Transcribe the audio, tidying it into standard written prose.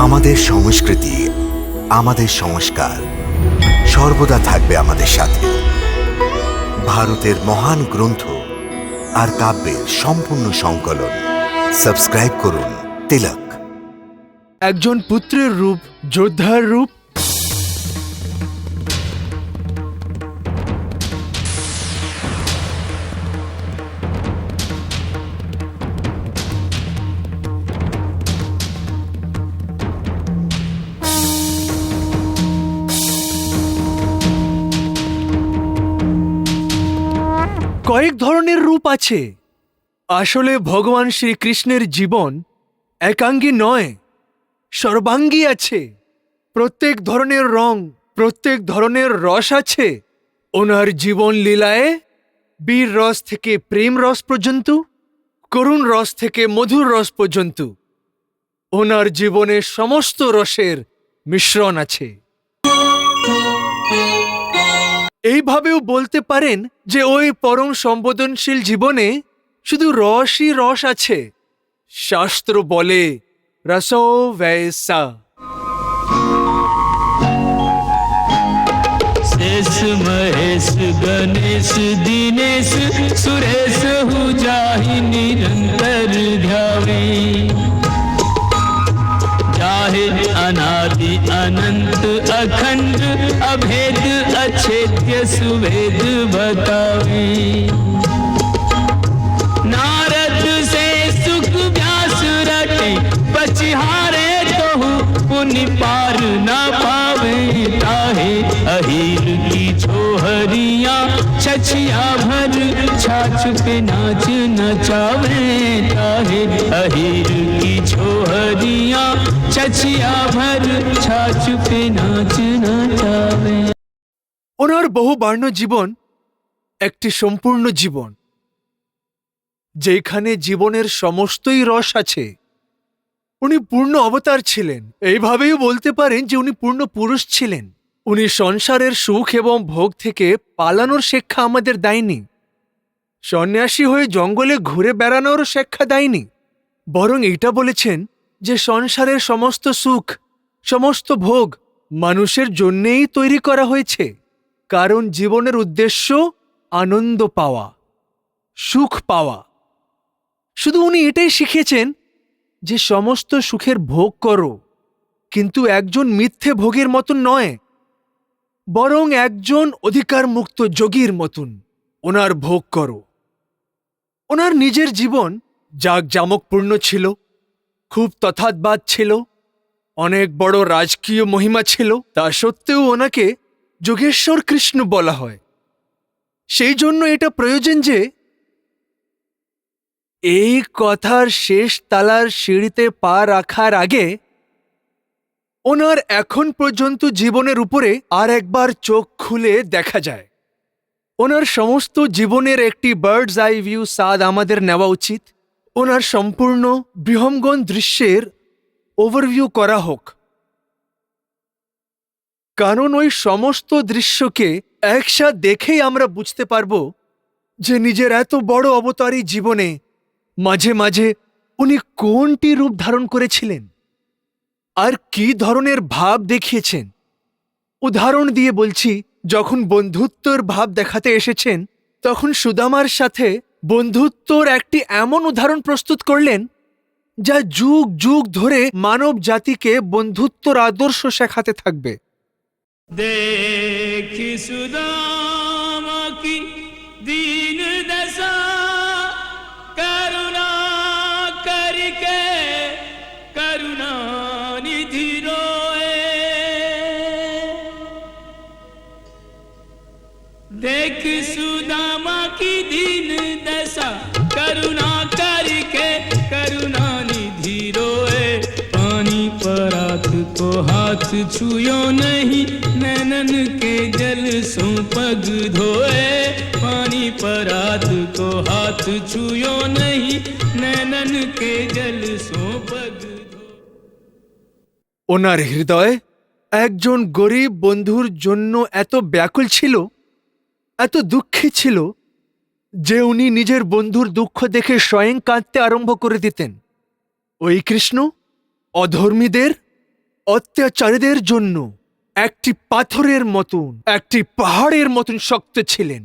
আমাদের সংস্কৃতি, আমাদের সংস্কার সর্বদা থাকবে আমাদের সাথে। ভারতের মহান গ্রন্থ আর কাব্যের সম্পূর্ণ সংকলন। সাবস্ক্রাইব করুন তিলক। একজন পুত্রের রূপ, যোদ্ধার রূপ। কয়েক ধরনের রূপ আছে। আসলে ভগবান শ্রীকৃষ্ণের জীবন একাঙ্গী নয়, সর্বাঙ্গী আছে। প্রত্যেক ধরনের রং, প্রত্যেক ধরনের রস আছে ওনার জীবন লীলায়। বীর রস থেকে প্রেম রস পর্যন্ত, করুণ রস থেকে মধুর রস পর্যন্ত ওনার জীবনে সমস্ত রসের মিশ্রণ আছে। এইভাবেও বলতে পারেন যে ওই পরম সম্বেদনশীল জীবনে শুধু রসই রস আছে। শাস্ত্র বলে রসো বৈসা। शेष महेश गणेश दिनेश सुरेश हु जाहि निरंतर ध्यावे चाहे अनादि अनंत अखंड अभेद अछेद्य सुवेद बतावे। नारद से सुख व्यास रटे पछिहारे तोहु पुनि पार न पावे। ताहे अहीर की छोहरिया छछिया भर छाछ पे नाच नचावे। ताहे अहीर की छोहरिया छछिया भर छाछ पे नाच नचावे। ওনার বহুবর্ণ জীবন একটি সম্পূর্ণ জীবন, যেখানে জীবনের সমস্তই রস আছে। উনি পূর্ণ অবতার ছিলেন। এইভাবেই বলতে পারেন যে উনি পূর্ণ পুরুষ ছিলেন। উনি সংসারের সুখ এবং ভোগ থেকে পালানোর শিক্ষা আমাদের দেয়নি। সন্ন্যাসী হয়ে জঙ্গলে ঘুরে বেড়ানোর শিক্ষা দেয়নি। বরং এটা বলেছেন যে সংসারের সমস্ত সুখ, সমস্ত ভোগ মানুষের জন্যেই তৈরি করা হয়েছে। কারণ জীবনের উদ্দেশ্য আনন্দ পাওয়া, সুখ পাওয়া। শুধু উনি এটাই শিখিয়েছেন যে সমস্ত সুখের ভোগ করো, কিন্তু একজন মিথ্যে ভোগের মতন নয়, বরং একজন অধিকার মুক্ত যোগীর মতন ওনার ভোগ করো। ওনার নিজের জীবন জাঁকজমকপূর্ণ ছিল, খুব তথাৎবাদ ছিল, অনেক বড় রাজকীয় মহিমা ছিল। তা সত্ত্বেও ওনাকে যোগেশ্বর কৃষ্ণ বলা হয়। সেই জন্য এটা প্রয়োজন যে এই কথার শেষ তালার সিঁড়িতে পা রাখার আগে ওনার এখন পর্যন্ত জীবনের উপরে আর একবার চোখ খুলে দেখা যায়। ওনার সমস্ত জীবনের একটি বার্ডস আই ভিউ স্বাদ আমাদের নেওয়া উচিত। ওনার সম্পূর্ণ বৃহম্গন দৃশ্যের ওভারভিউ করা হোক, কারণ ওই সমস্ত দৃশ্যকে একসাথ দেখেই আমরা বুঝতে পারব যে নিজের এত বড় অবতারী জীবনে মাঝে মাঝে উনি কোনটি রূপ ধারণ করেছিলেন আর কি ধরনের ভাব দেখিয়েছেন। উদাহরণ দিয়ে বলছি, যখন বন্ধুত্বর ভাব দেখাতে এসেছেন তখন সুদামার সাথে বন্ধুত্বর একটি এমন উদাহরণ প্রস্তুত করলেন যা যুগ যুগ ধরে মানব জাতিকে বন্ধুত্বর আদর্শ শেখাতে থাকবে। देखि सुदामा की दीन दशा करुणा करके करुणा निधि रोए। देख सुदामा की दीन दशा करुणा करके करुणा निधि रोए। पानी परात को हाथ छुयो नहीं नैनन के जल सो पग धोए। पानी परात को हाथ छुयो नहीं नैनन के जल सो पग धोए। ওনার হৃদয় একজন গরিব বন্ধুর জন্য এত ব্যাকুল ছিল, এত দুঃখী ছিল যে উনি নিজের বন্ধুর দুঃখ দেখে স্বয়ং কাঁদতে আরম্ভ করে দিতেন। ওই কৃষ্ণ অধর্মীদের অত্যাচারীদের জন্য একটি পাথরের মতন, একটি পাহাড়ের মতন শক্ত ছিলেন।